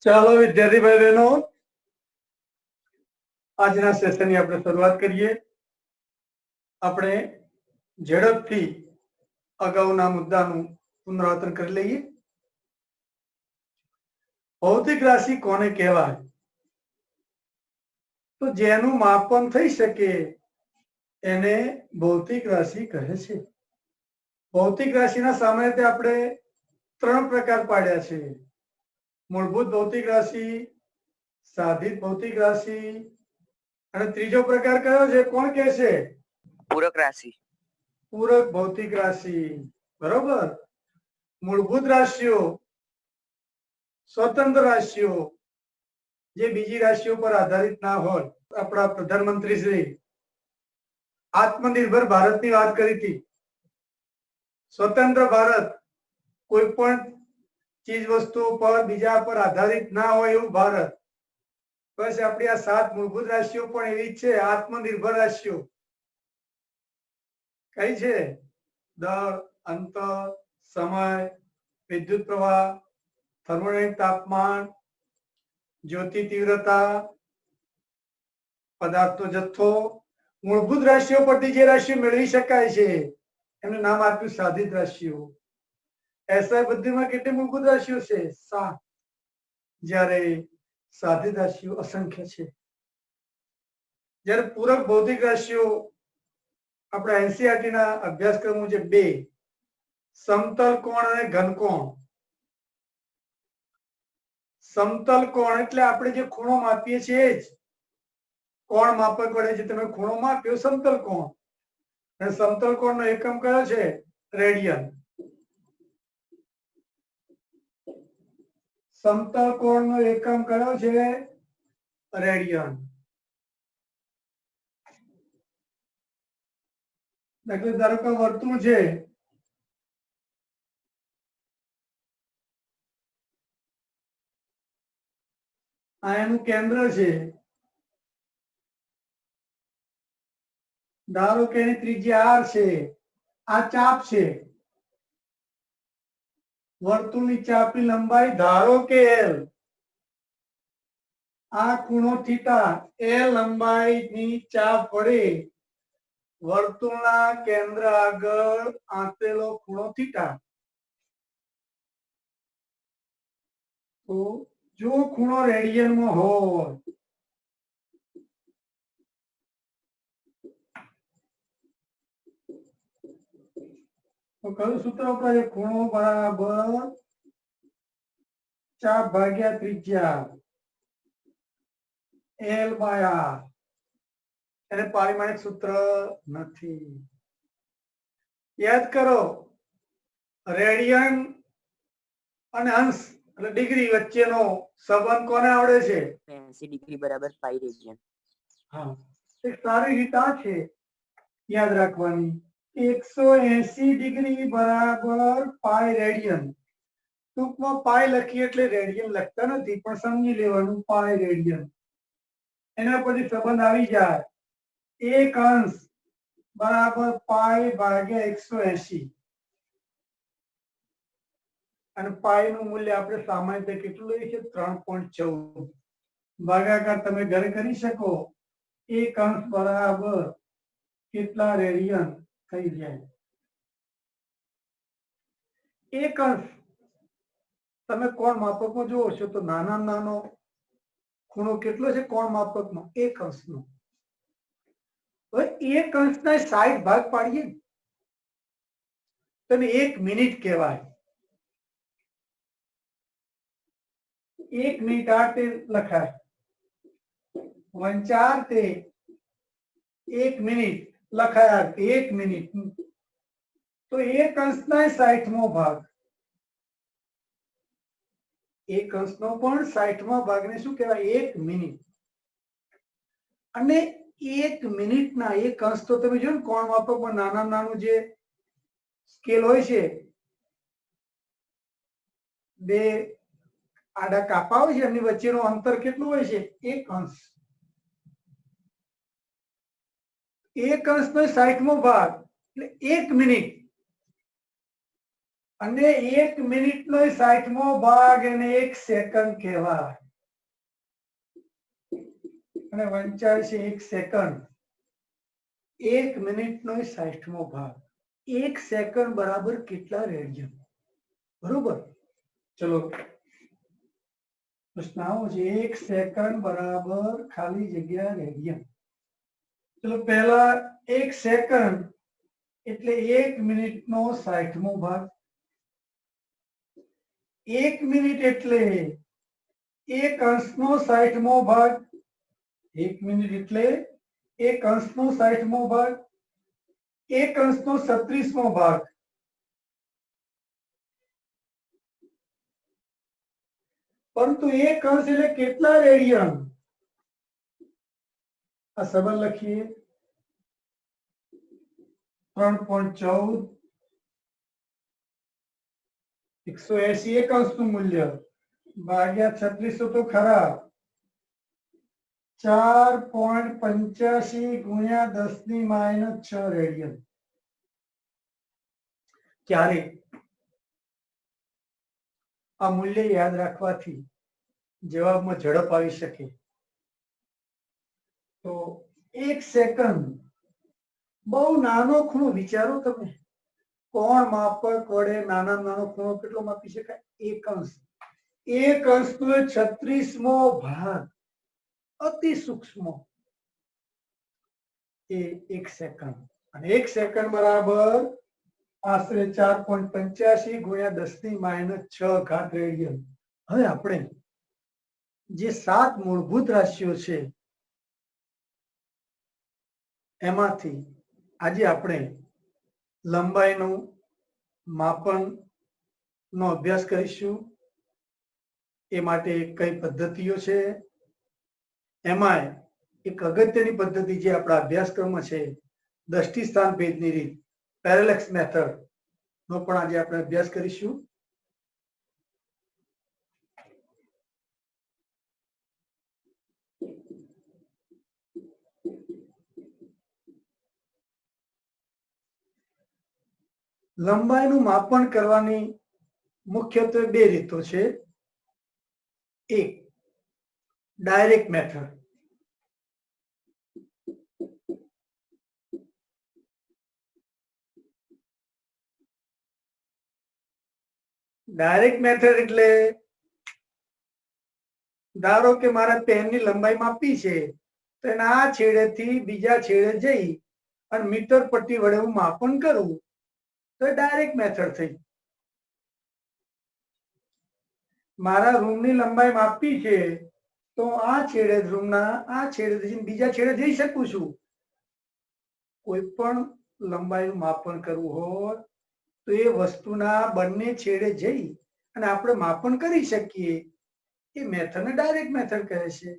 ચાલો વિદ્યાર્થી ભાઈ બહેનો, આજના સેશનની આપણે શરૂઆત કરીએ. આપણે ઝડપથી અગાઉના મુદ્દાનું પુનરાવર્તન કરી લઈએ. ભૌતિક રાશિ કોને કહેવાય? તો જેનું માપન થઈ શકે એને ભૌતિક રાશિ કહે છે. ભૌતિક રાશિના સામાન્ય રીતે આપણે 3 પ્રકાર પાડ્યા છે: મૂળભૂત ભૌતિક રાશિ, સાધિત ભૌતિક રાશિ અને ત્રીજો પ્રકાર કયો છે? કોણ કહે છે? પૂરક રાશિ. પૂરક ભૌતિક રાશિ. બરોબર. મૂળભૂત રાશિઓ, સ્વતંત્ર રાશિઓ, જે બીજી રાશિઓ પર આધારિત ના હોય. આપણા પ્રધાનમંત્રી શ્રી આત્મનિર્ભર ભારતની વાત કરી હતી. સ્વતંત્ર ભારત, કોઈ પણ ચીજ વસ્તુઓ પર બીજા પર આધારિત ના હોય એવું ભારત. બસ આપણી આ 7 મૂળભૂત રાશિઓ પણ એવી જ છે, આત્મનિર્ભર રાશિઓ. કઈ છે? દળ, અંતર, સમય, વિદ્યુત પ્રવાહ, થર્મોડાયનેમિક તાપમાન, જ્યોતિ તીવ્રતા, પદાર્થનો જથ્થો. મૂળભૂત રાશિઓ પરથી જે રાશિઓ મેળવી શકાય છે એનું નામ આપ્યું સાધિત રાશિઓ. એસઆઈ બુદ્ધિમાં કેટલી મૂળભૂત રાશિઓ છે? 7. જ્યારે સાધિત રાશિઓ અસંખ્ય છે. જ્યારે પૂરક ભૌતિક રાશિઓ આપણા એનસીઈઆરટી ના અભ્યાસક્રમ મુજબ 2: સમતલ કોણ અને ઘન કોણ. સમતલ કોણ એટલે આપણે જે ખૂણો માપીએ છીએ જ કોણ માપક વડે જે તમે ખૂણો માપ્યો, સમતલ કોણ. અને સમતલ કોણનો એકમ કયો છે? રેડિયન. સમતલ કોણનો એકમ કયો છે? રેડિયન. એટલે ધારો કે વર્તુળ છે, આ એનું કેન્દ્ર છે. ધારો કે એની ત્રિજ્યા r છે, આ ચાપ છે. વર્તુળની ચાપની લંબાઈ ધારો કે l, આ ખૂણો થીટા, એ લંબાઈની ચાપ વડે વર્તુળના કેન્દ્ર આગળ આપેલો ખૂણો થીટા. તો જો ખૂણો રેડિયનમાં હોય તો કયું સૂત્ર વપરાય? ખૂણો બરાબર ચાપ ભાગ્યા ત્રિજ્યા, L બાય R. એને પારિમાણિક સૂત્ર નથી. યાદ કરો, રેડિયન અને અંશ એટલે ડિગ્રી વચ્ચેનો સંબંધ કોને આવડે છે? 80 ડિગ્રી બરાબર પાઈ રેડિયન. હા, એક સારી રીત આ છે યાદ રાખવાની. 180 ડિગ્રી બરાબર પાઈ રેડિયન. ટૂંકમાં પાઈ લખીએ એટલે રેડિયન લખતા નથી, પણ સમજી લેવાનું પાઈ રેડિયન. એના પછી સંબંધ આવી જાય, એક અંશ બરાબર પાઈ ભાગ્યા 180. અને પાઈ નું મૂલ્ય આપણે સામાન્ય રીતે કેટલું લઈએ છીએ? 3.14. ભાગાકાર તમે ઘરે કરી શકો. એક અંશ બરાબર કેટલા રેડિયન થઈ જાય? એક અંશ તમે કોણ માપકમાં જુઓ છો તો નાનો ખૂણો કેટલો છે કોણ માપકમાં? એક અંશનો. હવે એક અંશના 60 ભાગ પાડીએ તો 1 મિનિટ કહેવાય. 1 મિનિટ આ તે લખાય, વંચાર તે 1 મિનિટ લખાય, 1 મિનિટ. તો એક અંશના 60મો ભાગ, એક અંશનો પણ 60મા ભાગને શું કહેવાય? 1 મિનિટ. અને 1 મિનિટના એક અંશ તો તમે જો ને કોણ માપકમાં નાનું જે સ્કેલ હોય છે, બે આડા કાપા હોય છે, એમની વચ્ચેનું અંતર કેટલું હોય છે? 1 અંશ. એક અંશનો 60મો ભાગ એટલે 1 મિનિટ. અને 1 મિનિટનો 60મો ભાગ એને 1 સેકન્ડ કહેવાય. અને 89 1 સેકન્ડ, 1 મિનિટનો 60મો ભાગ, 1 સેકન્ડ બરાબર કેટલા રેડિયન? બરોબર. ચલો પ્રશ્ન આવો છે, 1 સેકન્ડ બરાબર ખાલી જગ્યા રેડિયન. ચલો પહેલા 1 સેકન્ડ એટલે 1 મિનિટનો 60મો ભાગ. 1 મિનિટ એટલે 1 અંશનો 60મો ભાગ. 1 મિનિટ એટલે 1 અંશનો 60મો ભાગ, 1 અંશનો 36મો ભાગ. પરંતુ 1 અંશ એટલે કેટલા રેડિયન? આ સંબંધ લખીએ, 3.14 180 1 અંશનું મૂલ્ય ભાગ્યા 3600 તો ખરા, 4.85 ગુણ્યા 10⁻6 રેડિયન. ક્યારે આ મૂલ્ય યાદ રાખવાથી જવાબમાં ઝડપ આવી શકે. તો 1 સેકન્ડ બહુ નાનો ખૂણો વિચારો તમે. કોણ માપક વડે નાનામાં નાનો ખૂણો કેટલો માપી શકાય? 1 અંશ. 1 અંશનો 36મો ભાગ, અતિ સૂક્ષ્મ, એ 1 સેકન્ડ. અને 1 સેકન્ડ બરાબર આશરે 4.85 ગુણ્યા 10⁻6 રેડિયન. હવે આપણે જે 7 મૂળભૂત રાશિઓ છે એમાંથી આજે આપણે લંબાઈનું માપનનો અભ્યાસ કરીશું. એ માટે કઈ પદ્ધતિઓ છે, એમાં એક અગત્યની પદ્ધતિ જે આપણા અભ્યાસક્રમમાં છે, દ્રષ્ટિ સ્થાન ભેદની રીત, પેરેલેક્સ મેથડ નો પણ આજે આપણે અભ્યાસ કરીશું. લંબાઈનું માપન કરવાની મુખ્યત્વે 2 રીતો છે. એક ડાયરેક્ટ મેથડ. ડાયરેક્ટ મેથડ એટલે ધારો કે મારે પેનની લંબાઈ માપી છે, તો એના આ છેડેથી બીજા છેડે જઈ અને મીટર પટ્ટી વડે હું માપન કરું તો ડાયરેક્ટ મેથડ થઈ. મારા રૂમની લંબાઈ માપી છે તો આ છેડે રૂમના આ છેડેથી બીજા છેડે જઈ શકું છું. કોઈ પણ લંબાઈનું માપન કરવું હોય તો એ વસ્તુના બંને છેડે જઈ અને આપણે માપન કરી શકીએ. એ મેથડને ડાયરેક્ટ મેથડ કહે છે.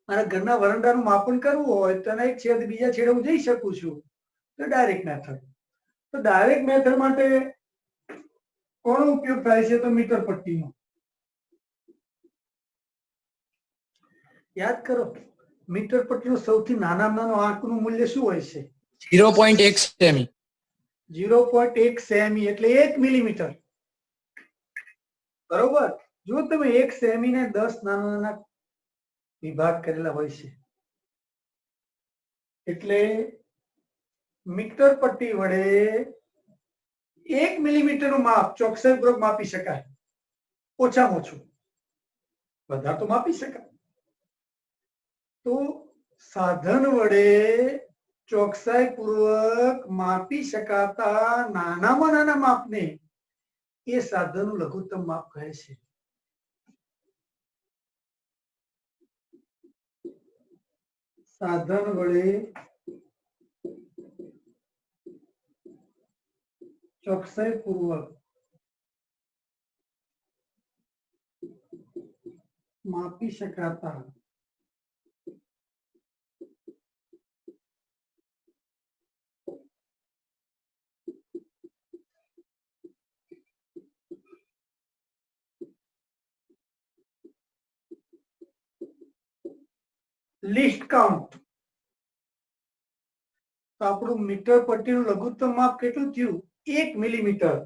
મારા ઘરના વરંડાનું માપન કરવું હોય તો એના એક છેડે બીજા છેડે હું જઈ શકું છું, તો ડાયરેક્ટ મેથડ. તો ડાયરેક્ટ મેથડ માટે કોનો ઉપયોગ થાય છે? તો મીટર પટ્ટીનો. યાદ કરો, મીટર પટ્ટીનો સૌથી નાનામાં નાનો આંકનું મૂલ્ય શું હોય છે? 0.1 સેમી. 0.1 સેમી એટલે 1 મિલીમીટર. બરોબર. જો તમે 1 સેમી ને 10 નાના નાના વિભાગ કરેલા હોય છે, એટલે મીટર પટ્ટી વડે 1 મિલીમીટરનું માપ ચોકસાઈપૂર્વક માપી શકાય. ઓછામાં ઓછું, વધારે તો માપી શકાય. તો સાધન વડે ચોકસાઈપૂર્વક માપી શકાતા નાનામાં નાના માપને એ સાધનનું લઘુત્તમ માપ કહે છે. સાધન વડે ચોકસાઈપૂર્વક માપી શકાતા લિસ્ટ કાઉન્ટ. તો આપણું મીટર પટ્ટીનું લઘુત્તમ માપ કેટલું થયું? 1 મિલીમીટર.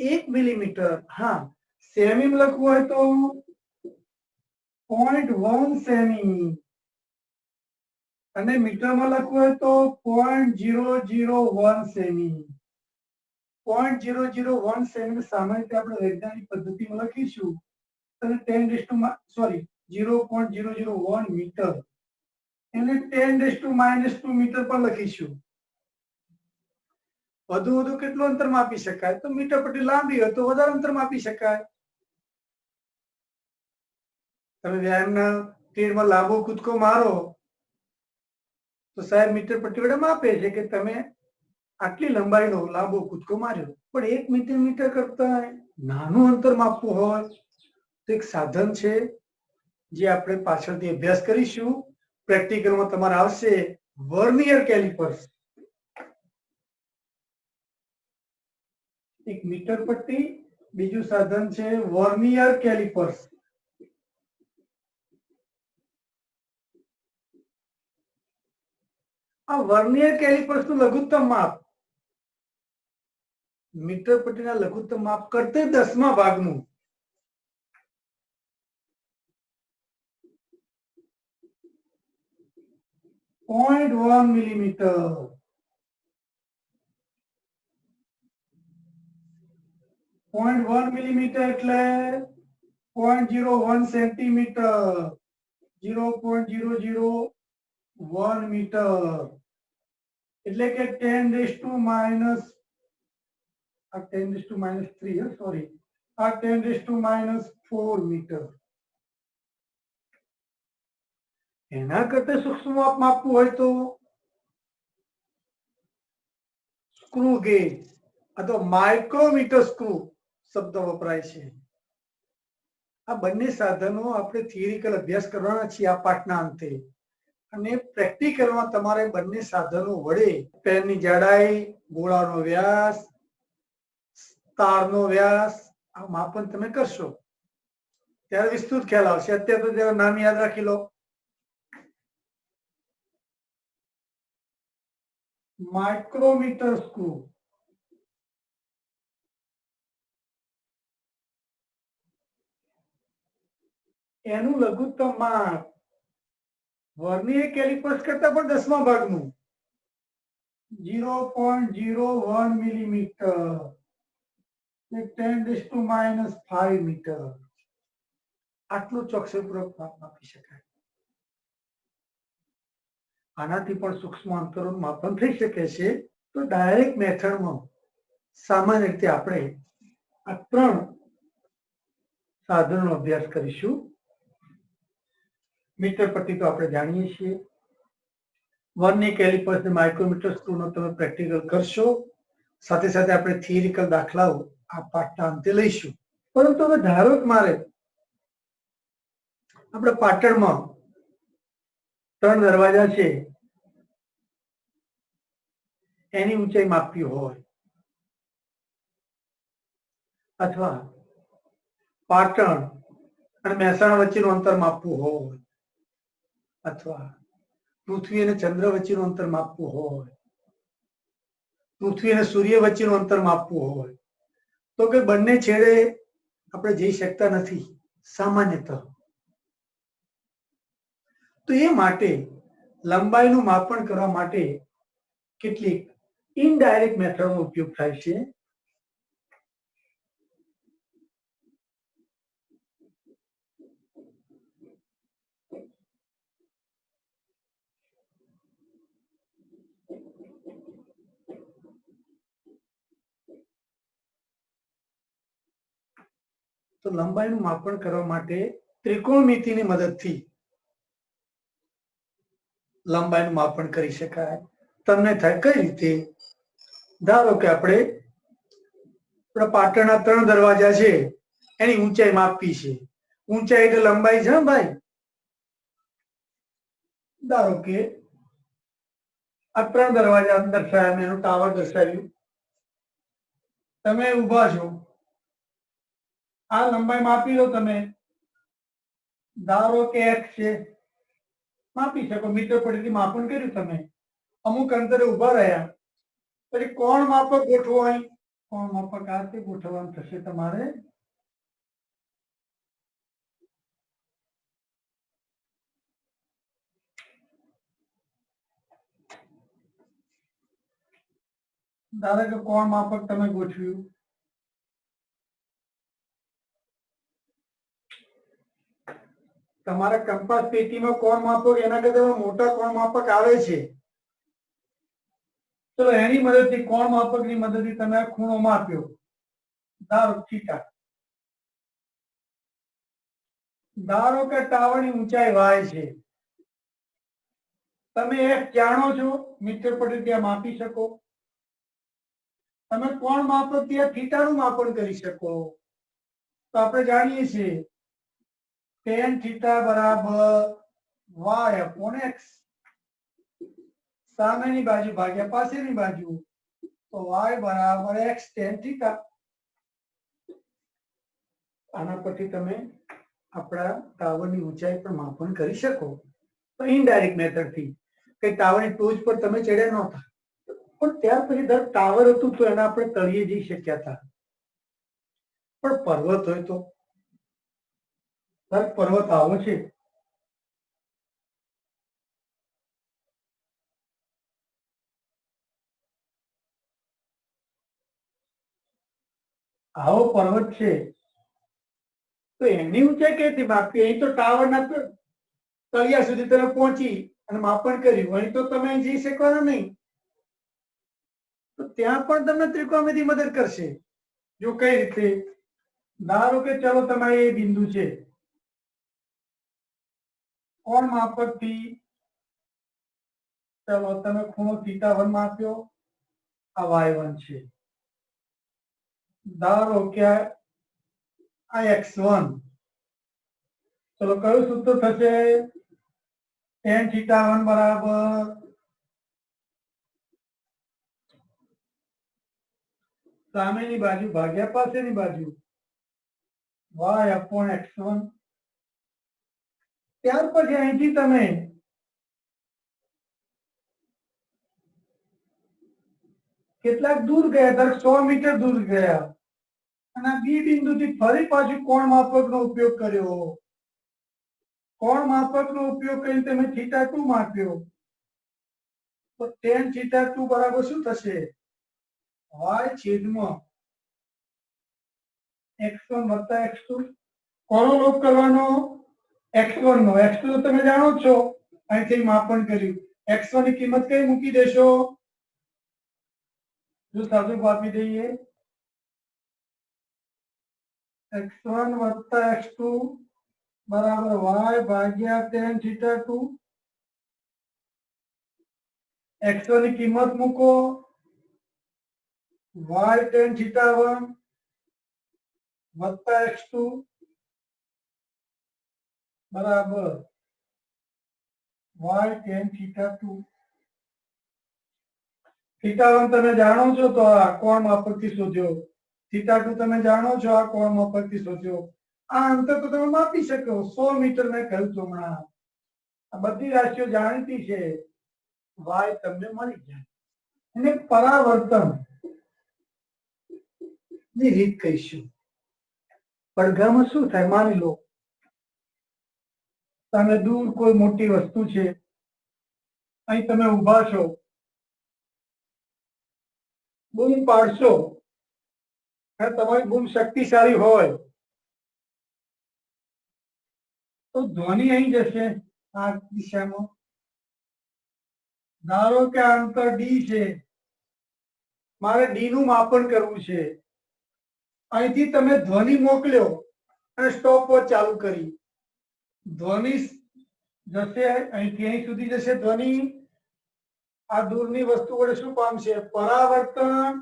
1 મિલીમીટર. હા, સેમી લખવું હોય તો 0.1 સેમી અને મીટરમાં લખવું હોય તો 0.001 સેમી. 0.001 સેમી સામાન્ય રીતે આપણે વૈજ્ઞાનિક પદ્ધતિમાં લખીશું અને 0.001 મીટર એને 10⁻² મીટર પર લખીશું. વધુ કેટલું અંતર માપી શકાય? તો મીટર પટ્ટી લાંબી હોય તો વધારે અંતર માપી શકાય. તમે વ્યાયામના તીરમાં લાંબો કૂદકો મારો તો સાહેબ મીટર પટ્ટી વડે માપે છે કે તમે આટલી લંબાઈનો લાંબો કૂદકો માર્યો. પણ 1 મિલીમીટર કરતા નાનું અંતર માપવું હોય તો એક સાધન છે જે આપણે પાછળથી અભ્યાસ કરીશું. પ્રેક્ટિકલમાં તમારે આવશે વર્નિયર કેલિપર્સ. એક મીટર પટ્ટી, બીજું સાધન છે વર્નિયર કેલિપર્સ. આ વર્નિયર કેલિપર્સ નું લઘુત્તમ માપ મીટર પટ્ટીના લઘુત્તમ માપ કરતે 10મા ભાગનું. .1 મિલીમીટર. 0.1 મિલીમીટર એટલે 0.01 સેન્ટીમીટર. 0.001 મીટર એટલે કે 10⁻³ આ 10⁻³ સોરી આ 10⁻⁴ મીટર. એના કરતા સૂક્ષ્મ માપ માપવું હોય તો સ્ક્રૂ ગેજ અથવા માઇક્રોમીટર સ્ક્રૂ શબ્દ વપરાય છે. આ બંને સાધનો આપણે થિયરિકલ અભ્યાસ કરવાના છીએ આ પાઠના અંતે, અને પ્રેક્ટિકલમાં તમારે બંને સાધનો વડે પેનની જાડાઈ, ગોળાનો વ્યાસ, તારનો વ્યાસ આ માપન તમે કરશો ત્યારે વિસ્તૃત ખ્યાલ આવશે. અત્યારે તો જરા નામ યાદ રાખી લો. Micrometer screw. એનું લઘુત્તમ માપ વર્નિયર કેલિપર્સ કરતા પણ 10મા ભાગનું 0.01 મિલીમીટર 10⁻⁵ મીટર. આટલું ચોકસાઈપૂર્વક માપ આપી શકાય. આનાથી પણ સૂક્ષ્મ અંતરોનું માપન થઈ શકે છે. તો ડાયરેક્ટ મેથડમાં સામાન્ય રીતે આપણે આ 3 સાધનોનો અભ્યાસ કરીશું. મીટર પટ્ટી તો આપણે જાણીએ છીએ. વર્નિયર કેલિપર્સ અને માઇક્રોમીટર સ્ક્રૂનો તમે પ્રેક્ટિકલ કરશો. સાથે સાથે આપણે થિયરિકલ દાખલાઓ આ પાઠના અંતે લઈશું. પરંતુ હવે ધારો કે મારે આપણે પાટણમાં 3 દરવાજા છે એની ઊંચાઈ માપવી હોય, અથવા પાટણ અને મહેસાણા વચ્ચેનું અંતર માપવું હોય, અથવા પૃથ્વી અને ચંદ્ર વચ્ચેનું અંતર માપવું હોય, પૃથ્વી અને સૂર્ય વચ્ચેનું અંતર માપવું હોય, તો કે બંને છેડે આપણે જઈ શકતા નથી સામાન્યતઃ. તો એ માટે લંબાઈનું માપન કરવા માટે કેટલીક ઇનડાયરેક્ટ મેથડનો ઉપયોગ થાય છે. તો લંબાઈનું માપન કરવા માટે ત્રિકોણમિતિની મદદથી લંબાઈનું માપન કરી શકાય. તમને થાય કઈ રીતે? ધારો કે આપણે પાટણના 3 દરવાજા છે એની ઊંચાઈ માપવી છે. ઊંચાઈ એટલે લંબાઈ છે ભાઈ. ધારો કે આ 3 દરવાજા દર્શાવ્યા, મેં એનું ટાવર દર્શાવ્યું. તમે ઊભા છો, આ લંબાઈ માપી લો. તમે ધારો કે x છે, માપી શકો. મીટર પટ્ટીથી માપન કર્યું તમે, અમુક અંતરે ઊભા રહ્યા, પછી કોણ માપક ગોઠવો. અહીં કોણ માપક આ રીતે ગોઠવવાનું થશે તમારે. ધારો કે કોણ માપક તમે ગોઠવ્યું. તમારા કંપાસ પેટીમાં કોણ માપક એના કરતા મોટા કોણ માપક આવે છે. ચલો એની મદદથી કોણ માપકની મદદથી તમે આ ખૂણો માપ્યો. ધારો થીટા. ધારો કે ટાવરની ઊંચાઈ વાય છે. તમે એક જાણો છો મીટર પ્રતિ ત્યાં માપી શકો. તમે કોણ માપક ત્યાં થીટાનું માપન કરી શકો. તો આપણે જાણીએ છીએ tan થીટા બરાબર y upon x. સામેની બાજુ ભાગ્યા પાછળની બાજુ, તો y બરાબર x tan થીટા. આના પરથી તમે આપણા ટાવરની ઊંચાઈ પર માપન કરી શકો. તો ઇનડાયરેક્ટ મેથડ થી કે ટાવરની ટોચ પર તમે ચડ્યા નહોતા, પણ ત્યાર પછી દર ટાવર હતું તો એના આપણે તળિયે જઈ શક્યા હતા. પણ પર્વત હોય તો પર્વત આવો છે. આવો પર્વત છે તો એની ઊંચાઈ કેવી માપી? અહીં તો ટાવરના તળિયા સુધી તમે પહોંચી અને માપન કર્યું, અહીં તો તમે જઈ શકવાના નહીં. તો ત્યાં પણ તમને ત્રિકોણમિતિ મદદ કરશે. જો કઈ રીતે? ધારો કે ચલો તમારે એ બિંદુ છે, કોણ માપક થી ચલો તમે ખૂણો θ1 માપ્યો, આ y1 છે. ધારો કે આ x1. ચલો કયું સૂત્ર થશે? tan θ1 બરાબર સામેની બાજુ ભાગ્યા પાછળની બાજુ y upon x1. ત્યાર પછી અહીંથી તમે કેટલાક દૂર ગયા, ધારો 100 મીટર દૂર ગયા અને બી બિંદુથી ફરી પાછું કોણ માપકનો ઉપયોગ કર્યો. કોણ માપકનો ઉપયોગ કરીને તમે θ2 માપ્યો. તો tan θ2 બરાબર શું થશે? y છેદમાં x1 વત્તા x2. કોનો લોપ કરવાનો? x1 નો. x2 તો તમે જાણો જ છો, અહીંથી માપન કર્યું. x1 ની કિંમત કઈ મૂકી દેશો? જો સાદું આપી દઈએ, x1 વત્તા x2 બરાબર y ભાગ્યા tan θ2. x1 ની કિંમત મૂકો, y tan θ1 વત્તા x2 બરાબર y tan θ2. θ1 તમે જાણો છો તો આ કોણ માપકથી શોધ્યો. θ2 તમે જાણો છો, આ કોણ માપકથી શોધ્યો. આ અંતર તો તમે માપી શકો. 100 મીટર મેં કહ્યું તો હમણાં. આ બધી રાશિઓ જાણીતી છે. y તમને મળી જાય. અને પરાવર્તન ની રીત કહીશું. પડઘામાં શું થાય? માની લો તમે દૂર કોઈ મોટી વસ્તુ છે, અહીં તમે ઊભા છો, બૂમ પાડશો અને તમારી બૂમ શક્તિશાળી હોય તો ધ્વનિ અહીં જશે આ દિશામાં. ધારો કે આ અંતર ડી છે, મારે ડી નું માપન કરવું છે. અહીંથી તમે ધ્વનિ મોકલ્યો અને સ્ટોપવોચ ચાલુ કરી. ધ્વનિ જશે અહીંથી અહીં સુધી જશે. ધ્વનિ આ દૂરની વસ્તુ વડે શું પામશે? પરાવર્તન.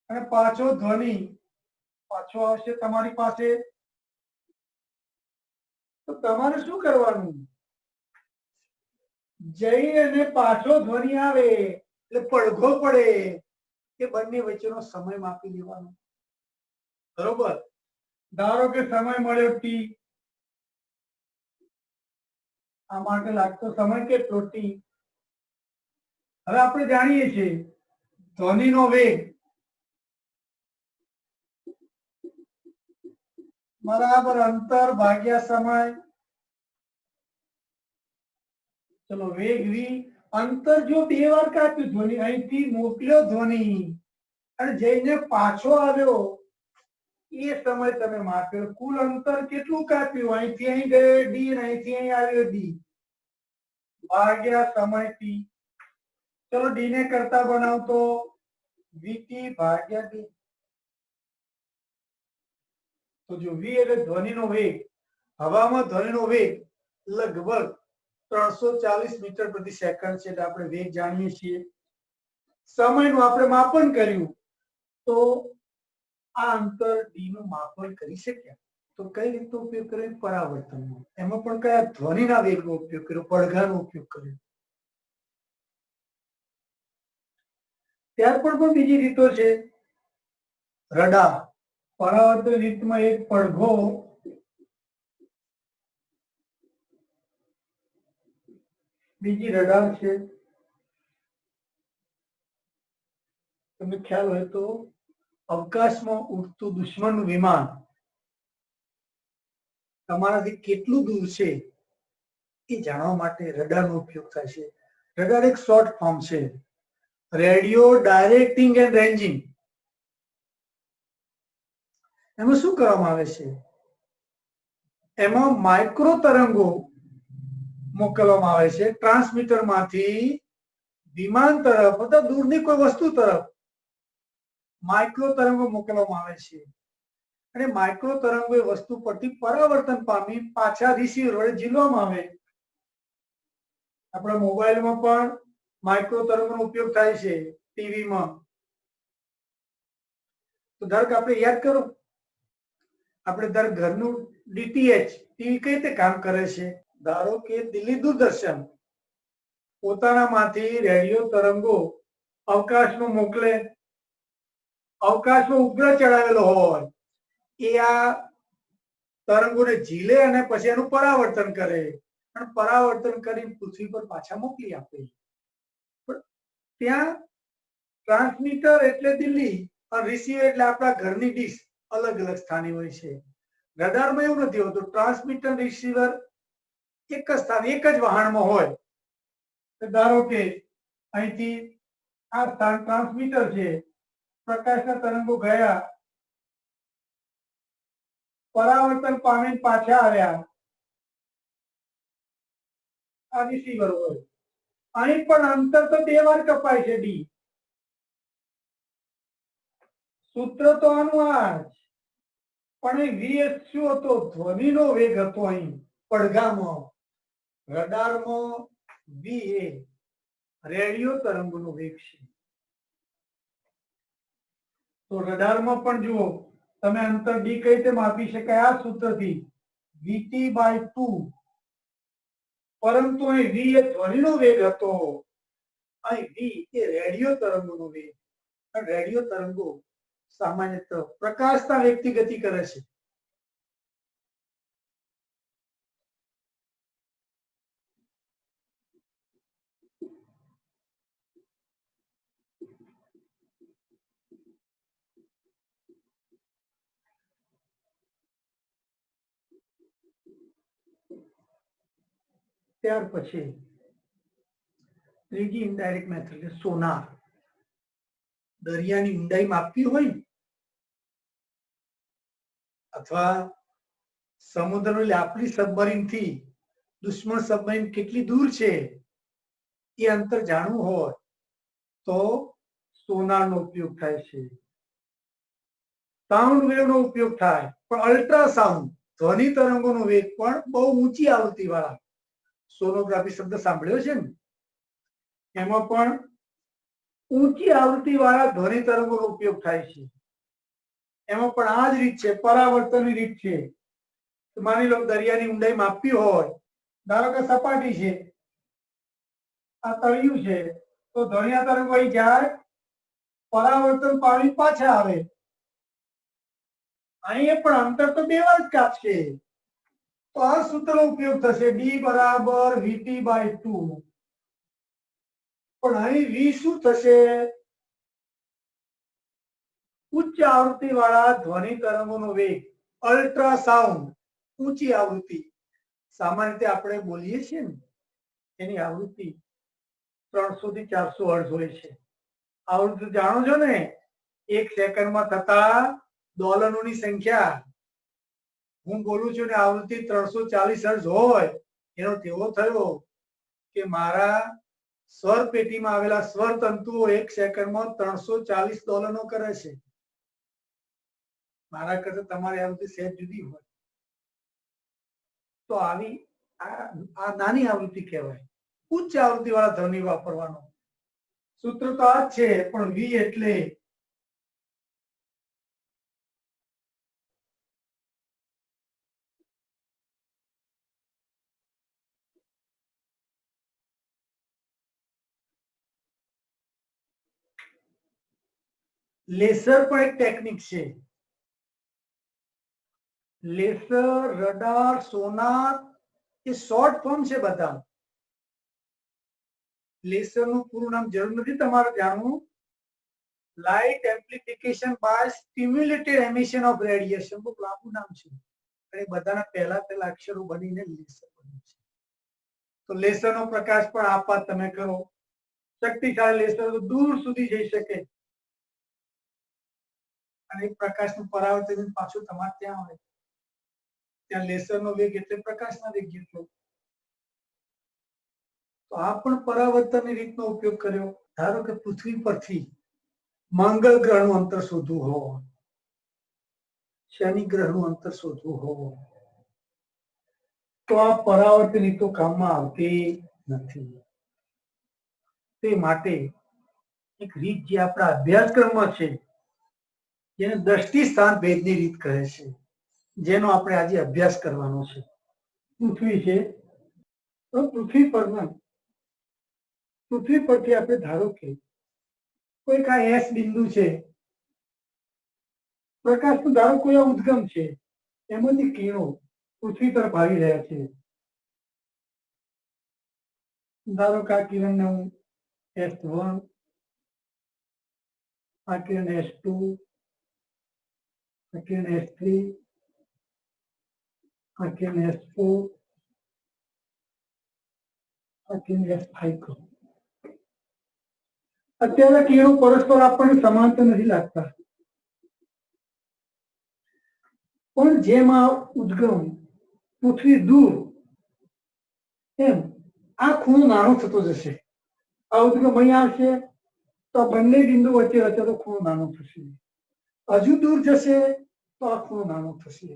અને પાછો ધ્વનિ પાછો આવશે તમારી પાસે. તો તમારે શું કરવાનું? જઈ અને પાછો ધ્વનિ આવે એટલે પડઘો પડે કે બંને વચ્ચેનો સમય માપી લેવાનો. બરોબર? ધારો કે સમય મળ્યો ટી. આ માટે લાગતો સમય કેટલો? ટી. હવે આપણે જાણીએ છીએ ધ્વનિનો વેગ બરાબર અંતર ભાગ્યા સમય. ચલો વેગ v. અંતર જો બે વાર કાપ્યું ધ્વનિ, અહીંથી મોકલ્યો ધ્વનિ અને જઈને પાછો આવ્યો, એ સમય તમે માપ્યો. કુલ અંતર કેટલું કાપ્યું? અહીંથી અહીં ગયો ડી અને અહીંથી અહીં આવ્યો ડી ભાગ્યા સમય ટી. ચલો ડી ને કરતા બનાવતો વીટી ભાગ્યા ડી. તો જો વી એટલે ધ્વનિનો વેગ. હવામાં ધ્વનિનો વેગ લગભગ 340 મીટર પ્રતિ સેકન્ડ છે, એટલે આપણે વેગ જાણીએ છીએ. સમયનું આપણે માપન કર્યું તો આ અંતર ડી નું માપન કરી શક્યા. તો કઈ રીતનો ઉપયોગ કર્યો? પરાવર્તનનો. એમાં પણ કયા? ધ્વનિના વેગનો ઉપયોગ કર્યો, પડઘાનો ઉપયોગ કર્યો. ત્યાર પણ બીજી રીતો છે. રડાર. પરાવર્તન રીતમાં એક પડઘો બીજી રડાર છે. તમને ખ્યાલ હોય તો અવકાશમાં ઉડતું દુશ્મનનું વિમાન તમારાથી કેટલું દૂર છે એ જાણવા માટે રડારનો ઉપયોગ થાય છે. રડાર એક શોર્ટ ફોર્મ છે, રેડિયો ડાયરેક્ટિંગ એન્ડ રેન્જિંગ. એમાં શું કરવામાં આવે છે? એમાં માઇક્રો તરંગો મોકલવામાં આવે છે ટ્રાન્સમીટર માંથી વિમાન તરફ અથવા દૂરની કોઈ વસ્તુ તરફ. માઇક્રો તરંગો મોકલવામાં આવે છે અને માઇક્રો તરંગો એ વસ્તુ પરથી પરાવર્તન પામી પાછા રિસીવર વડે ઝીલવામાં આવે. આપણા મોબાઈલમાં પણ માઇક્રો તરંગોનો ઉપયોગ થાય છે, ટીવીમાં. તો ધારો કે આપણે યાદ કરો, આપણે ધારો ઘરનું ડીટીએચ ટીવી કઈ રીતે કામ કરે છે? ધારો કે દિલ્હી દૂરદર્શન પોતાનામાંથી રેડિયો તરંગો અવકાશમાં મોકલે. અવકાશમાં ઉપગ્રહ ચડાવેલો હોય એ આ તરંગોને ઝીલે અને પછી એનું પરાવર્તન કરે અને પરાવર્તન કરી પૃથ્વી પર પાછા મોકલી આપે. ત્યાં ટ્રાન્સમીટર એટલે દિલ્હી અને રિસીવર એટલે આપણા ઘરની ડીશ અલગ અલગ સ્થાને હોય છે. રડારમાં એવું નથી હોતું. ટ્રાન્સમીટર રિસીવર એક જ સ્થાન, એક જ વાહનમાં હોય. ધારો કે અહીંથી આ સ્થાન ટ્રાન્સમીટર છે, પ્રકાશના તરંગો ગયા, પરાવર્તન પામીને પાછા આવ્યા, આ રિસીવર હોય. અહીં પણ અંતર તો બે વાર કપાય છે ડી. સૂત્ર તો આનું આ જ, પણ અહીં વીએસ શું હતો? ધ્વનિનો વેગ હતો. અહીં પડઘામાં. રડારમાં વી એ રેડિયો તરંગોનો વેગ છે. તો રડારમાં પણ જુઓ તમે અંતર ડી કઈ રીતે માપી શકાય? આ સૂત્રથી વીટી બાય 2. પરંતુ અહીં વી એ ધ્વનિનો વેગ હતો, અહીં વી એ રેડિયો તરંગોનો વેગ. રેડિયો તરંગો સામાન્યતઃ પ્રકાશના વેગથી ગતિ કરે છે. ત્યાર પછી ત્રીજી ઇનડાયરેક્ટ મેથડ એટલે સોનાર. દરિયાની ઊંડાઈ માપવી હોય અથવા સમુદ્ર એટલે આપણી સબમરીન થી દુશ્મન સબમરીન કેટલી દૂર છે એ અંતર જાણવું હોય તો સોનારનો ઉપયોગ થાય છે. સાઉન્ડ વેવનો ઉપયોગ થાય, પણ અલ્ટ્રાસાઉન્ડ ધ્વનિ તરંગોનો વેગ પણ બહુ ઊંચી આવૃત્તિ વાળા, સોનોગ્રાફી શબ્દ સાંભળ્યો છે ને, એમાં પણ ઊંચી આવૃત્તિ વાળા ધ્વનિ તરંગોનો ઉપયોગ થાય છે. એમાં પણ આ જ રીત છે, પરાવર્તનની રીત છે. માની લો દરિયાની ઊંડાઈ માપવી હોય, ધારો કે સપાટી છે, આ તળિયું છે, તો ધ્વનિયા તરંગો અહીં જાય, પરાવર્તન પામી પાછા આવે. અહીં પણ અંતર તો બે વાર જ કાપશે. તો આ સૂત્રનો ઉપયોગ થશે, ડી બરાબર વીટી બાય 2. પણ અહીં વી શું થશે? ઉચ્ચ આવૃત્તિ વાળા ધ્વનિ તરંગોનો વેગ અલ્ટ્રાસાઉન્ડ ઊંચી આવૃત્તિ સામાન્ય રીતે આપણે બોલીએ છીએ ને એની આવૃત્તિ 300 થી 400 હર્ટ્ઝ હોય છે. આવૃત્તિ જાણો છો ને, એક સેકન્ડમાં થતા દોલનોની સંખ્યા. હું બોલું છું ને આવૃત્તિ 340 હર્ટ્ઝ હોય એનો તેવો થયો કે મારા સ્વર પેટીમાં આવેલા સ્વર તંતુઓ એક સેકન્ડમાં 340 દોલનો કરે છે. મારા કરતા તમારી આવૃત્તિ સહેજ જુદી હોય તો આવી આ નાની આવૃત્તિ કહેવાય. ઉચ્ચ આવૃત્તિ વાળા ધ્વનિ વાપરવાનો. સૂત્ર તો આ જ છે, પણ વી એટલે લેસર પણ એક ટેકનિક છે. લેસર, રડાર, સોનાર એ શોર્ટ ફોર્મ છે બધા. લેસર નું પૂરું નામ જરૂર નથી તમારે જાણવું. Light amplification by stimulated emission of radiation. બહુ લાંબુ નામ છે અને બધાના પહેલા અક્ષરો બનીને લેસર બન્યું છે. તો લેસરનો પ્રકાશ પણ આપાત તમે કરો. શક્તિશાળી લેસર તો દૂર સુધી જઈ શકે અને પ્રકાશનું પરાવર્તન પાછું તમારે ત્યાં આવે. ત્યાં લેસરનો વેગ એટલે પ્રકાશના વેગ જેટલો. તો આ પણ પરાવર્તનની રીતનો ઉપયોગ કર્યો. ધારો કે પૃથ્વી પરથી મંગળ ગ્રહનું અંતર શોધવું હોય, શનિ ગ્રહનું અંતર શોધવું હોય તો આ પરાવર્તન રીતો કામમાં આવતી નથી. તે માટે એક રીત જે આપણા અભ્યાસક્રમમાં છે જેને દ્રષ્ટિ સ્થાન ભેદની રીત કહે છે, જેનો આપણે આજે અભ્યાસ કરવાનો છે. પૃથ્વી છે તો પૃથ્વી પરથી આપણે ધારો કે કોઈક આ એસ બિંદુ છે, પ્રકાશનું ધારો કોઈ આ ઉદ્ગમ છે, એમાંથી કિરણો પૃથ્વી તરફ આવી રહ્યા છે. ધારો કે આ કિરણને હું S1, આ કિરણ S2, આ કિરણ S3, આ કિરણ S4, આ કિરણ S5 કહું. અત્યારે કિરણો પરસ્પર આપણને સમાંતર નથી લાગતા, પણ જેમ આ ઉદ્ગમ પૃથ્વી દૂર એમ આ ખૂણો નાનો થતો જશે. આ ઉદ્ગમ અહીં આવશે તો આ બંને બિંદુ વચ્ચે રચેલો ખૂણો નાનો થશે. હજુ દૂર જશે તો આ ખૂણો નાનો થશે.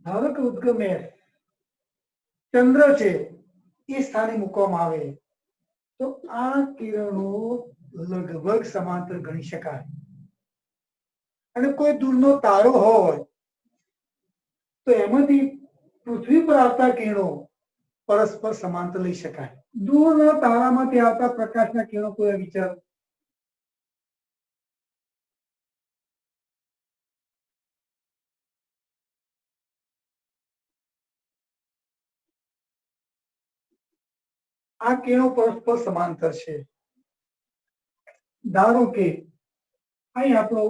ધારો કે ઉદ્ગમ S ચંદ્ર છે એ સ્થાને મૂકવામાં આવે તો આ કિરણો લગભગ સમાંતર ગણી શકાય. અને કોઈ દૂરનો તારો હોય તો એમાંથી પૃથ્વી પર આવતા કિરણો પરસ્પર સમાંતર લઈ શકાય. દૂરના તારામાંથી આવતા પ્રકાશના કિરણો કોઈ વિચાર. આ કિરણો પરસ્પર સમાંતર છે. ધારો કે અહીં આપણો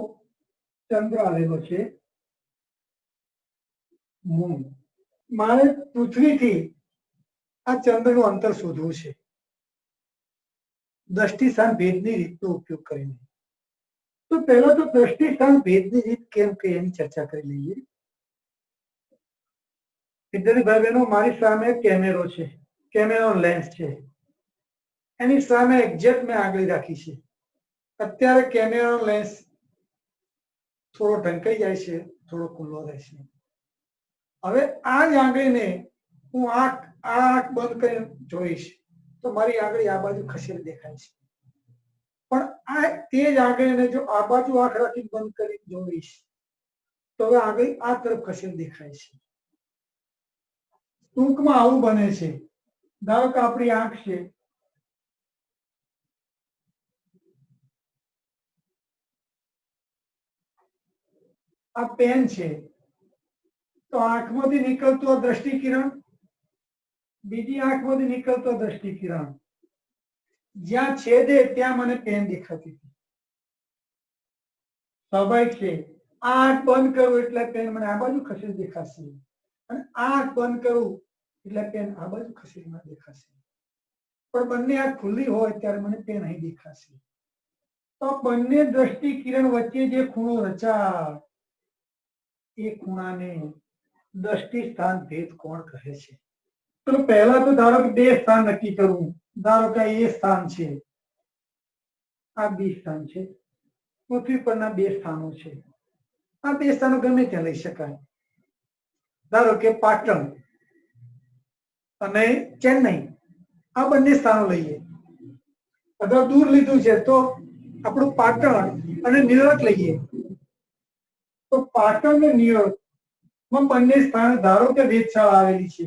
ચંદ્ર આવેલો છે, મૂન. મારે પૃથ્વીથી આ ચંદ્રનું અંતર શોધવું છે દ્રષ્ટિસ્થાન ભેદની રીતનો ઉપયોગ કરીને. તો પહેલા તો દ્રષ્ટિસ્થાન ભેદની રીત કેમ કે એની ચર્ચા કરી લઈએ. વિદ્યાર્થી ભાઈ બહેનો, મારી સામે કેમેરો છે, કેમેરો લેન્સ છે, એની સામે એક્ઝેક્ટ મેં આંગળી રાખી છે. અત્યારે કેમેરો લેન્સ થોડો ઢંકાઈ જાય છે, થોડો ખુલ્લો રહેશે. હવે આ જ આંગળીને હું આંખ બંધ કરીને જોઈશ તો મારી આંગળી આ બાજુ ખસેડી દેખાય છે. પણ આ તે જ આંગળીને જો આ બાજુ આંખ રાખી બંધ કરી જોઈશ તો હવે આંગળી આ તરફ ખસેડી દેખાય છે. ટૂંકમાં આવું બને છે. ધારો કે આપણી આંખ છે, આ પેન છે, તો આંખમાંથી નીકળતું આ દ્રષ્ટિ કિરણ, બીજી આંખમાંથી નીકળતો દ્રષ્ટિ કિરણ, જ્યાં છેદે ત્યાં મને પેન દેખાતી હતી. સ્વાભાવિક છે આંખ બંધ કરું એટલે પેન મને આ બાજુ ખસેડી દેખાશે અને આંખ બંધ કરું એટલે પેન આ બાજુ ખસેડીમાં દેખાશે પણ બંને આંખ ખુલ્લી હોય ત્યારે મને પેન અહીં દેખાશે તો બંને દ્રષ્ટિ કિરણ વચ્ચે જે ખૂણો રચાય એ ખૂણાને દ્રષ્ટિ સ્થાન ભેદ કોણ કહે છે તો પહેલા તો ધારો કે બે સ્થાન નક્કી કરું ધારો કે એ સ્થાન છે આ બી સ્થાન છે પૃથ્વી પરના બે સ્થાનો છે આ બે સ્થાનો ગમે ત્યાં લઈ શકાય ધારો કે પાટણ અને ચેન્નઈ આ બંને સ્થાનો લઈએ અથવા દૂર લીધું છે તો આપણું પાટણ અને ન્યુયોર્ક લઈએ તો પાટણ અને ન્યુયોર્ક માં બંને સ્થાને ધારો કે વેધશાળા આવેલી છે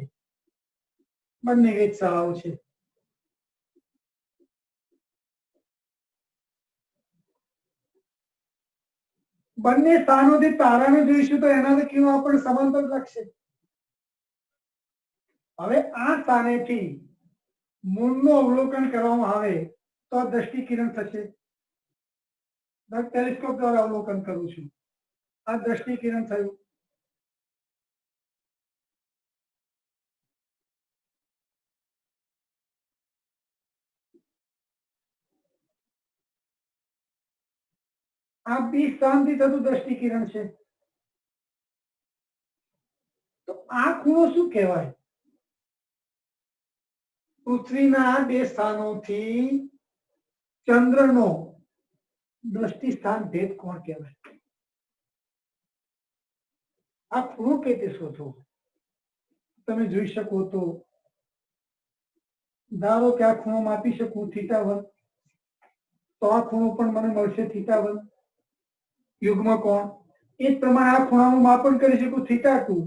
બંને વેધશાળાઓ છે બંને સ્થાનોથી તારાને જોઈશું તો એનાથી કિરણો આપણને સમાંતર લાગશે હવે આ સ્થાનેથી મૂળનું અવલોકન કરવામાં આવે તો દ્રષ્ટિ કિરણ થશે ટેલિસ્કોપ દ્વારા અવલોકન કરું છું આ દ્રષ્ટિ કિરણ થયું આ બી સ્થાનથી થતું દ્રષ્ટિ કિરણ છે તો આ ખૂણો શું કહેવાય પૃથ્વીના બે સ્થાનોથી ચંદ્રનો દ્રષ્ટિ સ્થાન ભેદ કોણ કહેવાય આ ખૂણો કઈ રીતે શોધો તમે જોઈ શકો તો ધારો કે આ ખૂણો માપી શકું θ1 તો આ ખૂણો પણ મને મળશે θ1 યુગ્મ કોણ એ જ પ્રમાણે આ ખૂણાનું માપન કરી શકું θ2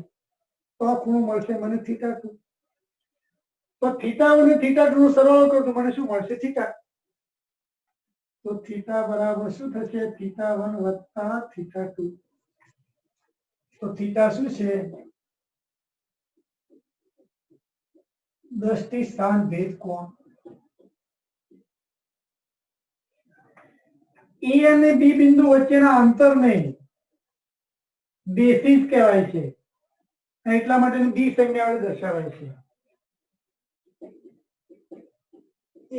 તો આ ખૂણો મળશે મને θ2 તો θ1 અને θ2 નો સરવાળો કરું તો મને શું મળશે θ તો θ બરાબર શું થશે θ1 વત્તા θ2 તો θ શું છે દ્રષ્ટિ સ્થાન ભેદ કોણ એ અને બી બિંદુ વચ્ચેના અંતરને બેસિસ કહેવાય છે એટલા માટે બી સંજ્ઞા વડે દર્શાવાય છે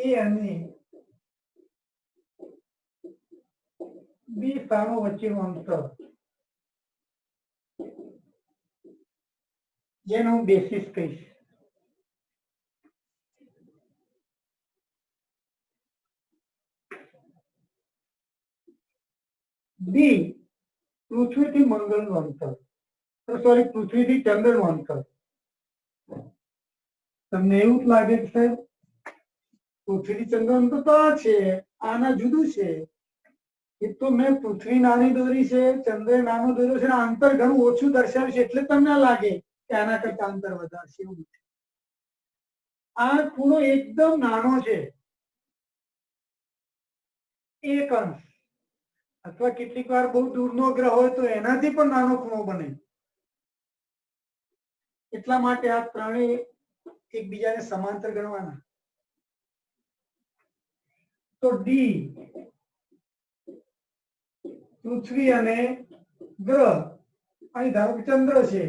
એ અને બી સ્થાનો વચ્ચેનું અંતર જેને હું બેસિસ કહીશ બી પૃથ્વીથી મંગળનું અંતર સોરી પૃથ્વીથી ચંદ્રનું અંતર તમને એવું જ લાગે કે સાહેબ પૃથ્વીથી ચંદ્રનું અંતર તો આ છે આના જુદું છે એ તો મેં પૃથ્વી નાની દોરી છે ચંદ્ર નાનો દોર્યો છે અંતર ઘણું ઓછું દર્શાવ્યું છે એટલે તમને લાગે કે આના કરતા અંતર વધારે છે એવું આ ખૂણો એકદમ નાનો છે એક અંશ અથવા કેટલીક વાર બહુ દૂરનો ગ્રહ હોય તો એનાથી પણ નાનો ખૂણો બને એટલા માટે આ ત્રણેય એકબીજાને સમાંતર ગણવાના તો ડી પૃથ્વી અને ગ્રહ અહીં ધારો કે ચંદ્ર છે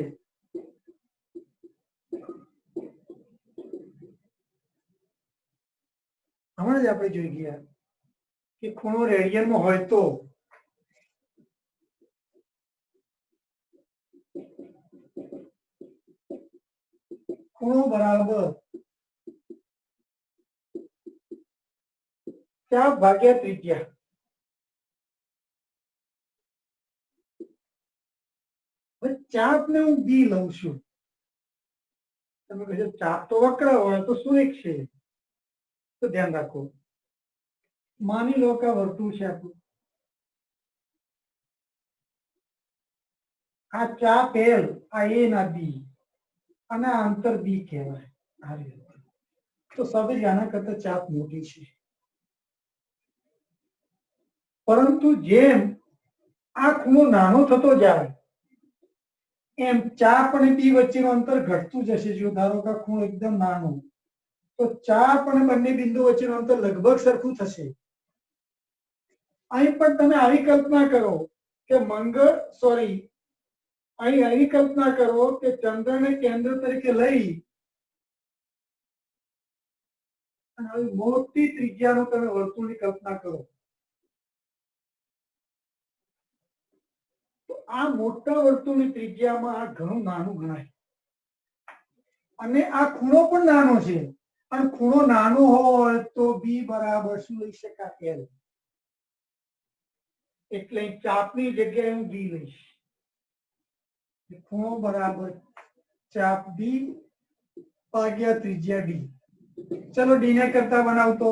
હમણાં જ આપણે જોઈ ગયા કે ખૂણો રેડિયનમાં હોય તો ખૂણો બરાબર 4 ભાગ્યા ત્રિજ્યા ચાપ ને હું બી લઉં છું તમે કહો ચાપ તો વક્ર હોય તો શું એક છે તો ધ્યાન રાખો માની લો કે વર્તુળ છે આપણું આ ચાપ એલ આ એ ના બી અને આ અંતર બી કહેવાય આ રીતે તો સૌથી આના કરતા ચાપ મોટી છે પરંતુ જેમ આ ખૂણો નાનો થતો જાય એમ ચાપ અને બી વચ્ચેનું અંતર ઘટતું જશે જો ધારો કે ખૂણો એકદમ નાનો તો ચાપ અને બંને બિંદુ વચ્ચેનું અંતર લગભગ સરખું થશે અહીં પણ તમે આવી કલ્પના કરો કે મંગળ સોરી અહીં એવી કલ્પના કરો કે ચંદ્રને કેન્દ્ર તરીકે લઈ અને આવી મોટી ત્રિજ્યાનું તમે વર્તુળની કલ્પના કરો. તો આ મોટા વર્તુળની ત્રિજ્યામાં આ ઘણું નાનું ગણાય અને આ ખૂણો પણ નાનો છે અને ખૂણો નાનો હોય તો બી બરાબર શું લઈ શકાય એલ. એટલે ચાપની જગ્યાએ હું બી લઈશ. ખૂણો બરાબર ચાપ બી ભાગ્યા ત્રિજ્યા ડી. ચલો ડી ને કરતા બનાવતો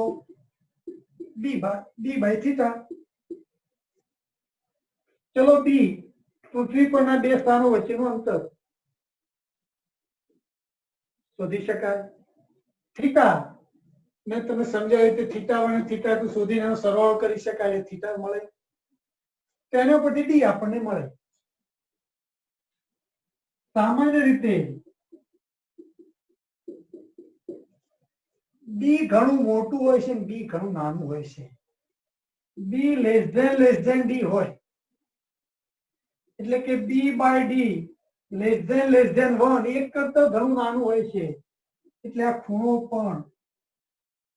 ડી બાય થીટા. ચલો બી પૃથ્વી પરના બે સ્થાનો વચ્ચેનું અંતર શોધી શકાય. થીટા મેં તમે સમજાવ્યું કે થીટા અને થીટા ટુ શોધીને એનો સરવાળો કરી શકાય. થીટા મળે તેના પરથી ડી આપણને મળે. સામાન્ય રીતે બી ઘણું મોટું હોય છે અને બી ઘણું નાનું હોય છે. બી લેસ ધેન ડી હોય એટલે કે બી બાય ડી લેસ ધેન 1 એક કરતા ઘણું નાનું હોય છે. એટલે આ ખૂણો પણ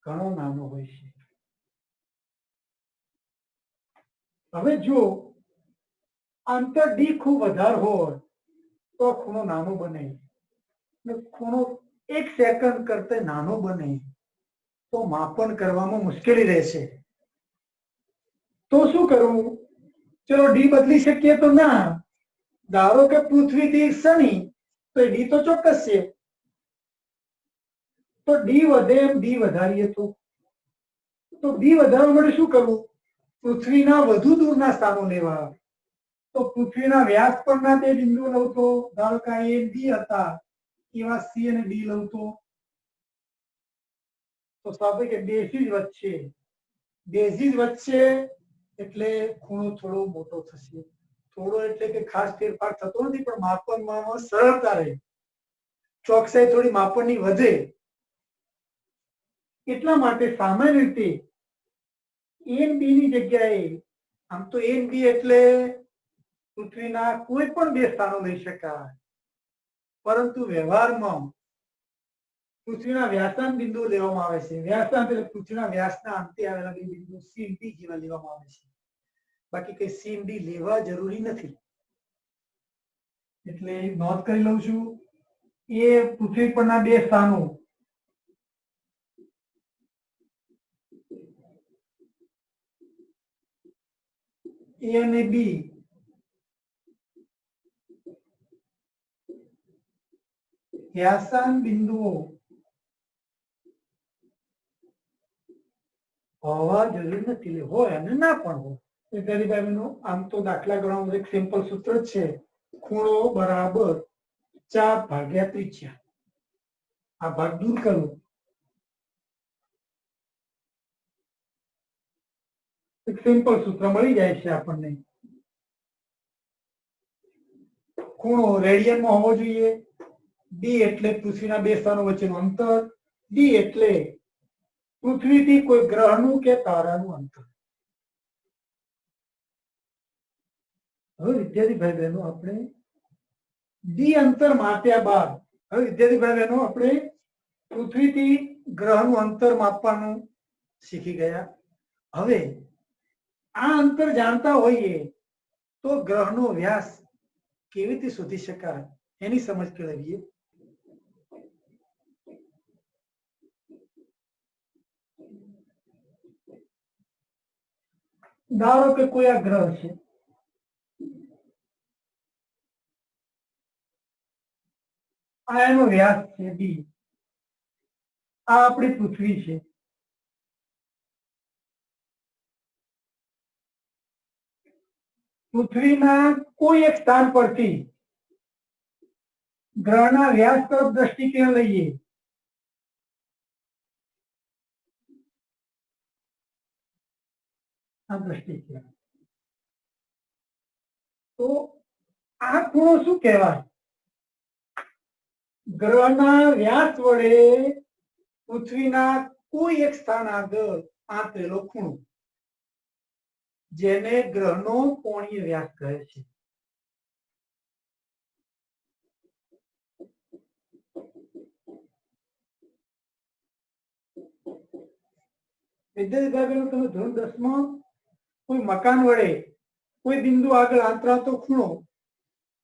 ઘણો નાનો હોય છે. હવે જો અંતર ડી ખૂબ વધારે હોય તો ખૂણો નાનો બને. ખૂણો 1 સેકન્ડ કરતા નાનો બને તો માપન કરવામાં મુશ્કેલી રહેશે. તો શું કરવું? ચલો ડી બદલી શકીએ તો ના. ધારો કે પૃથ્વીથી શનિ તો ડી તો ચોક્કસ છે. તો ડી વધે એમ ડી વધારીએ તો ડી વધારવા માટે શું કરવું? પૃથ્વીના વધુ દૂરના સ્થાનો લેવા. તો પૃથ્વીના વ્યાસ પરના તે બિંદુ લઉં તો ધારો કે એ બી હતા એવા સી અને ડી લઉં તો સ્વાભાવિક કે બેઝિસ વચ્ચે એટલે ખૂણો થોડો મોટો થશે. થોડો એટલે કે ખાસ ફેરફાર થતો નથી પણ માપનમાં સરળતા રહે. ચોકસાઈ થોડી માપનની વધે. એટલા માટે સામાન્ય રીતે એન બી ની જગ્યાએ આમ તો એન બી એટલે પૃથ્વીના કોઈ પણ બે સ્થાનો લઈ શકાય પરંતુ વ્યવહારમાં પૃથ્વીના વ્યાસાંત બિંદુ લેવામાં આવે છે. વ્યાસાંત એટલે પૃથ્વીના વ્યાસના અંતે આવેલા બિંદુ સી ડી જેવા લેવામાં આવે છે. બાકી કઈ સી ડી લેવા જરૂરી નથી. એટલે નોંધ કરી લઉં છું. એ પૃથ્વી પરના બે સ્થાનો એ અને બી વ્યાસાંત બિંદુઓ હોવા જરૂરી નથી. હોય અને ના પણ હોય. વિદ્યાર્થી આમ તો દાખલા ગણવાનું એક સિમ્પલ સૂત્ર જ છે. ખૂણો બરાબર ચાપ ભાગ્યા ત્રિજ્યા. આ ભાગ દૂર કરવો. એક સિમ્પલ સૂત્ર મળી જાય છે આપણને. ખૂણો રેડિયનમાં હોવો જોઈએ. ડી એટલે પૃથ્વીના બે સ્થાનો વચ્ચેનું અંતર. ડી એટલે પૃથ્વીથી કોઈ ગ્રહનું કે તારાનું અંતર. હવે વિદ્યાર્થી ભાઈ બહેનો આપણે ડી અંતર માપ્યા બાદ હવે વિદ્યાર્થી ભાઈ બહેનો આપણે પૃથ્વીથી ગ્રહનું અંતર માપવાનું શીખી ગયા. હવે આ અંતર જાણતા હોઈએ તો ગ્રહનો વ્યાસ કેવી રીતે શોધી શકાય એની સમજ કેળવીએ. ધારો કે કોઈ આ ગ્રહ છે. આ એનો વ્યાસ છે ડી. આ આપણી પૃથ્વી છે. પૃથ્વીના કોઈ એક સ્થાન પરથી ગ્રહના વ્યાસ તરફ દ્રષ્ટિકોણ લઈએ આ દ્રષ્ટિકોણ તો આ ખૂણો શું કહેવાય? ગ્રહના વ્યાસ વડે પૃથ્વીના કોઈ એક સ્થાન આગળ આંતરેલો ખૂણો. જેને ગ્રહનો કોણીય વ્યાસ કહે છે. વિદ્યાર્થી ભાઈ બહેનો, તમે ધોરણ 10 માં કોઈ મકાન વડે કોઈ બિંદુ આગળ આંતરાતો ખૂણો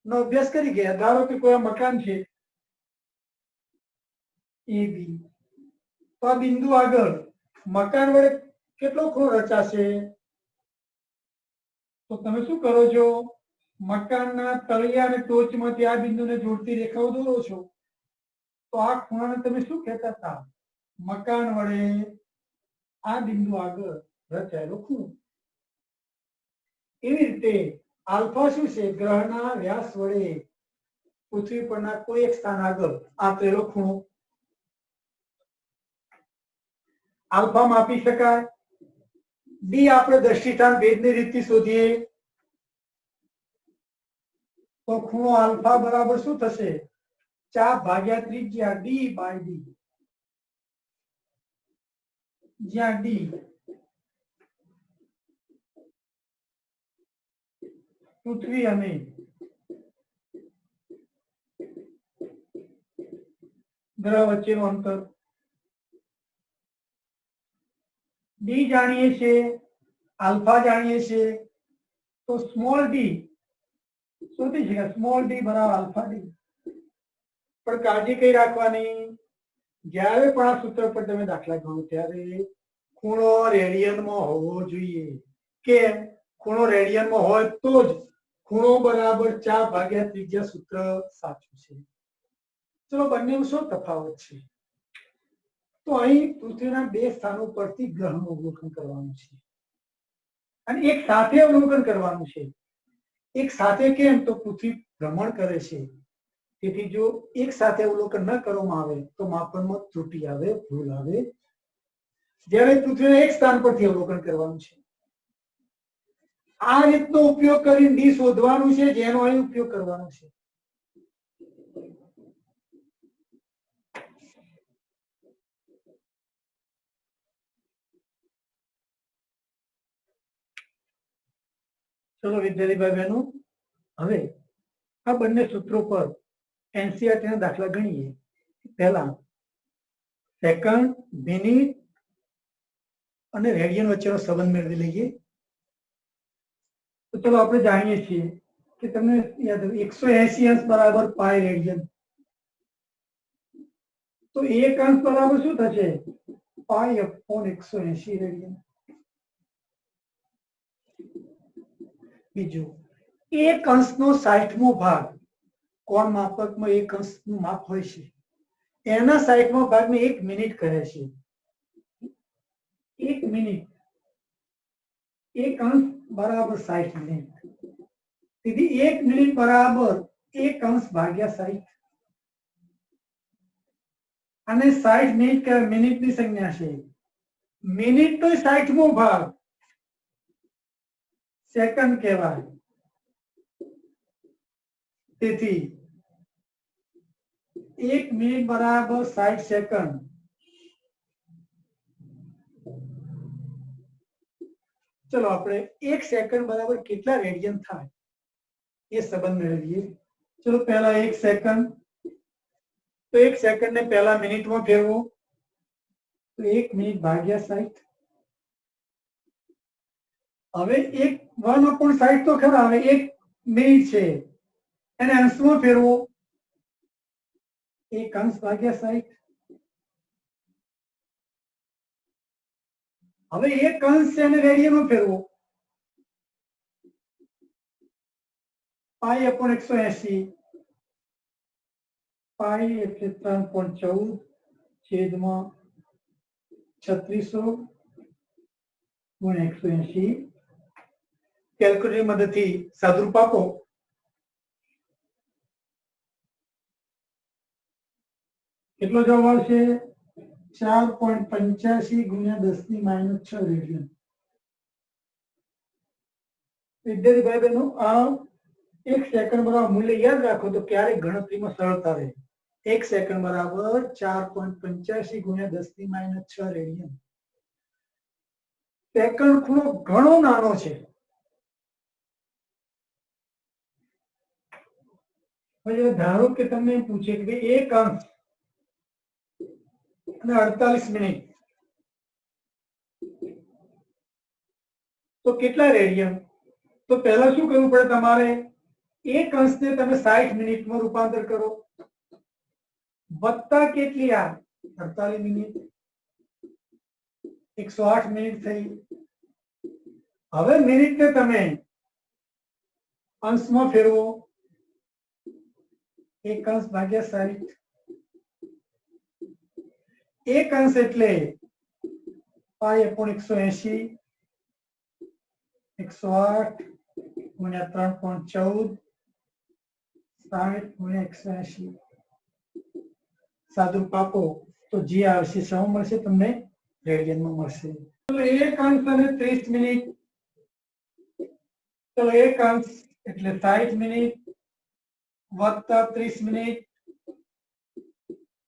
નો અભ્યાસ કરી ગયા. ધારો કે કોઈ મકાન છે AB, તો આ બિંદુ આગળ મકાન વડે કેટલો ખૂણો રચાશે? તો તમે શું કરો છો? મકાનના તળિયા અને ટોચમાંથી આ બિંદુને જોડતી રેખાઓ દોરો છો. તો આ ખૂણાને તમે શું કહેતા હતા? મકાન વડે આ બિંદુ આગળ રચાયેલો ખૂણો. એવી રીતે આલ્ફા શું છે? ગ્રહના વ્યાસ વડે પૃથ્વી પરના કોઈ એક સ્થાન આગળ આંતરેલો ખૂણો. આલ્ફા માપી શકાય. ડી આપણે દ્રષ્ટિસ્થાન ભેદની રીતથી શોધીએ તો ખૂણો આલ્ફા બરાબર શું થશે? 4 ભાગ્યા ત્રિજ્યા ડી બાય ડી, જ્યાં ડી પૃથ્વી અને ગ્રહ વચ્ચેનું અંતર. ડી જાણીએ છીએ, આલ્ફા જાણીએ છીએ, તો સ્મોલ ડી શોધી શકાય. સ્મોલ ડી બરાબર આલ્ફા ડી. પણ કાળજી કઈ રાખવાની? જ્યારે પણ આ સૂત્ર પર તમે દાખલા ગણો ત્યારે ખૂણો રેડિયનમાં હોવો જોઈએ. કેમ? ખૂણો રેડિયનમાં હોય તો જ ખૂણો બરાબર 4 ભાગ્યા ત્રિજ્યા સૂત્ર સાચું છે. ચલો, બંનેમાં શું તફાવત છે? તો અહીં પૃથ્વીના બે સ્થાનો પરથી ગ્રહનું અવલોકન કરવાનું છે અને એક સાથે અવલોકન કરવાનું છે. એક સાથે કેમ? તો પૃથ્વી ભ્રમણ કરે છે. તેથી જો એક સાથે અવલોકન ન કરવામાં આવે તો માપનમાં ત્રુટિ આવે, ભૂલ આવે. જ્યારે પૃથ્વીના એક સ્થાન પરથી અવલોકન કરવાનું છે. આ રીતનો ઉપયોગ કરીને ડી શોધવાનું છે, જેનો અહીં ઉપયોગ કરવાનો છે. ચલો વિદ્યાર્થી ભાઈ બહેનો, હવે આ બંને સૂત્રો પર NCERT ના દાખલા ગણીએ. પહેલા સેકન્ડ, મિનિટ અને રેડિયન વચ્ચેનો સંબંધ મેળવી લઈએ. તો ચલો આપણે જાણીએ છીએ કે તમને યાદ 180 અંશ બરાબર પાઈ રેડિયન. તો 1 અંશ બરાબર શું થશે? પાઈ અપોન 180 રેડિયન. બીજું, 1 અંશનો 60મો ભાગ કોણ માપકમાં 1 અંશનું માપ હોય છે, એના 60મો ભાગને 1 મિનિટ કહે છે. 1 મિનિટ, 1 અંશ બરાબર 60 મિનિટ. તેથી 1 મિનિટ બરાબર 1 અંશ ભાગ્યા 60. અને 60 મિનિટ કે મિનિટની સંજ્ઞા છે. મિનિટનો 60મો ભાગ સેકન્ડ કહેવાય. તેથી 1 મિનિટ બરાબર 60 સેકન્ડ. ચલો આપણે 1 સેકન્ડ બરાબર કેટલા રેડિયન થાય એ સંબંધ મેળવીએ. ચલો પહેલા 1 સેકન્ડ, તો 1 સેકન્ડ ને પહેલા મિનિટમાં ફેરવો તો 1 મિનિટ ભાગ્યા 60. હવે 1/60 તો ખરા, હવે 1 મિનિટ છે એને અંશમાં ફેરવો, 1 અંશ ભાગ્યા 60. હવે 1 અંશ છે એને રેડિયનમાં ફેરવો, પાઈ અપોન 180. પાઈ એટલે 3.14 છેદમાં 3600 ગુણ્યા 180. કેલ્ક્યુલેટર મદદથી સાદુરૂપ આપો. કેટલો જવાબ આવશે? 4.85 ગુણ્યા 10⁻6 રેડિયન. વિદ્યાર્થી ભાઈ બહેનો, આ 1 સેકન્ડ બરાબર મૂલ્ય યાદ રાખો તો ક્યારેક ગણતરીમાં સરળતા રહે. 1 સેકન્ડ બરાબર 4.85 ગુણ્યા 10⁻6 રેડિયન. સેકન્ડ ખૂણો ઘણો નાનો છે, હવે ધારો કે તમને એમ પૂછે કે ભાઈ 1 અંશ અને 48 મિનિટ તો કેટલા રેડિયન? તો પહેલા શું કરવું પડે તમારે? 1 અંશને તમે 60 મિનિટમાં રૂપાંતર કરો, વત્તા કેટલી આ 48 મિનિટ, 108 મિનિટ થઈ. હવે મિનિટને તમે અંશમાં ફેરવો, 1 અંશ ભાગ્યા 60. 1 અંશ એટલે પાઈ upon 180, 108 ગુણ્યા 3.14, 60 ગુણ્યા 180. સાદુરૂપ આપો તો જે આવશે શું મળશે તમને? રેડિયનમાં મળશે. ચલો 1 અંશ અને 30 મિનિટ. ચલો 1 અંશ એટલે 60 મિનિટ વત્તા 30 મિનિટ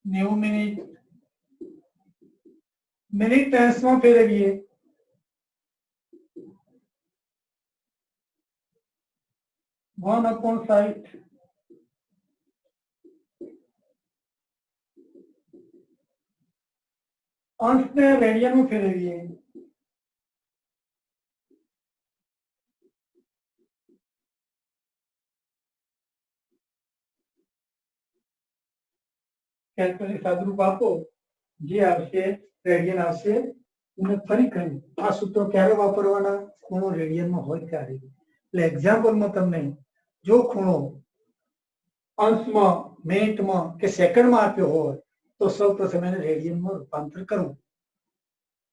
90 મિનિટ. મિનિટ અંશમાં ફેરવીએ, 1/60. અંશને રેડિયનમાં ફેરવીએ, કેલ્ક્યુલેટર સાદુરૂપ આપો જે આવશે રેડિયન આવશે. અને ફરી કહ્યું આ સૂત્રો ક્યારે વાપરવાના? ખૂણો રેડિયનમાં હોય ત્યારે. એટલે એક્ઝામ્પલમાં તમને જો ખૂણો અંશમાં, મિનિટમાં કે સેકન્ડમાં આપ્યો હોય તો સૌપ્રથમ એને રેડિયનમાં રૂપાંતર કરવું.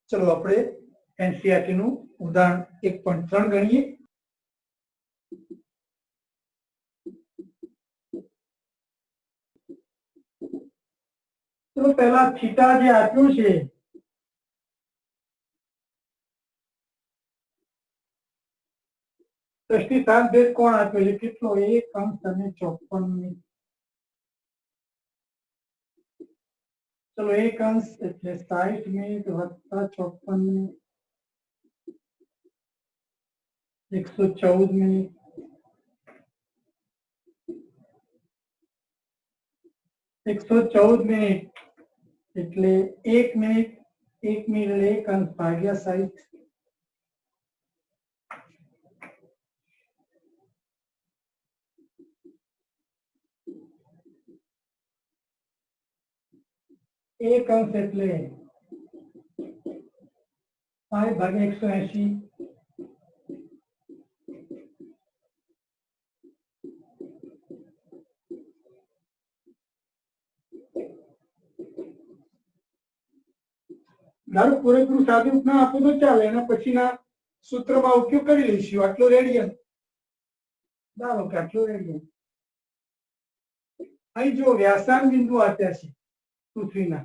ચલો આપણે એનસીઈઆરટી નું ઉદાહરણ 1.3 ગણીએ. તો પહેલા થીટા જે આપ્યું છે દ્રષ્ટિ સાત ભેદ કોણ આપ્યો છે? કેટલો? 1 અંશ અને 54 મિનિટ. ચલો 1 અંશ એટલે 60 મિનિટ વત્તા 54 મિનિટ 114 મિનિટ. 114 મિનિટ એટલે 1 મિનિટ, 1 મિનિટ એટલે 1 અંશ ભાગ્યા 60. એક અંશ એટલે 5 ભાગ્યા 180. ધારો પૂરેપૂરું સાદુરૂપ ના આપો તો ચાલે, એના પછીના સૂત્રમાં ઉપયોગ કરી લઈશું. આટલો રેડિયન, ધારો કે આટલો રેડિયન. અહીં જો વ્યાસાંગ બિંદુ આપ્યા છે પૃથ્વીના,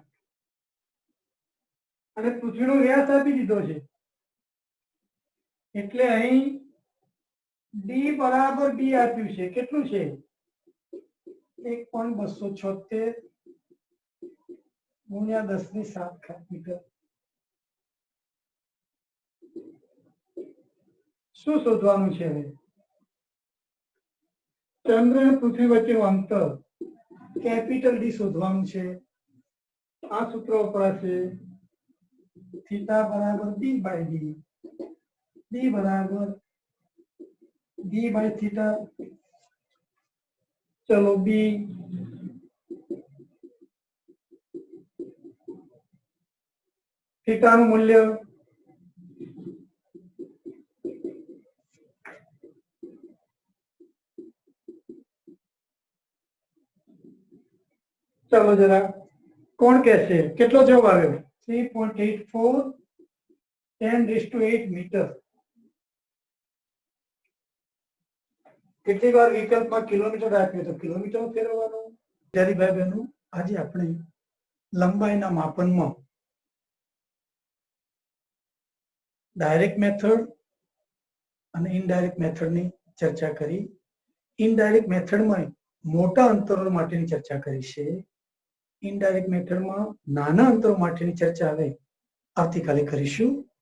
અને પૃથ્વીનો વ્યાસ આપી દીધો છે, એટલે અહીં ડી બરાબર ડી આપ્યું છે. કેટલું છે? 1.276 ગુણ્યા 10⁷ મીટર. શું શોધવાનું છે? ચંદ્ર અને પૃથ્વી વચ્ચેનું અંતર કેપિટલ ડી શોધવાનું છે. આ સૂત્ર વપરાશે. થીટા બરાબર ડી બાય ડી, ડી બરાબર ડી બાય થીટા. ચલો બી થીટાનું મૂલ્ય ચલો જરા કોણ કહેશે કેટલો જવાબ આવ્યો? 3.84 10⁸ મીટર. કેટલી વાર વિકલ્પમાં કિલોમીટર આપ્યું તો કિલોમીટર ફેરવવાનું. વિદ્યાર્થી ભાઈ બહેનો, આજે આપણે લંબાઈના માપનમાં ડાયરેક્ટ મેથડ અને ઇનડાયરેક્ટ મેથડની ચર્ચા કરી. ઇનડાયરેક્ટ મેથડમાં મોટા અંતરો માટેની ચર્ચા કરી છે. ઇનડાયરેક્ટ મેથડમાં નાના અંતરો માટેની ચર્ચા હવે આવતીકાલે કરીશું.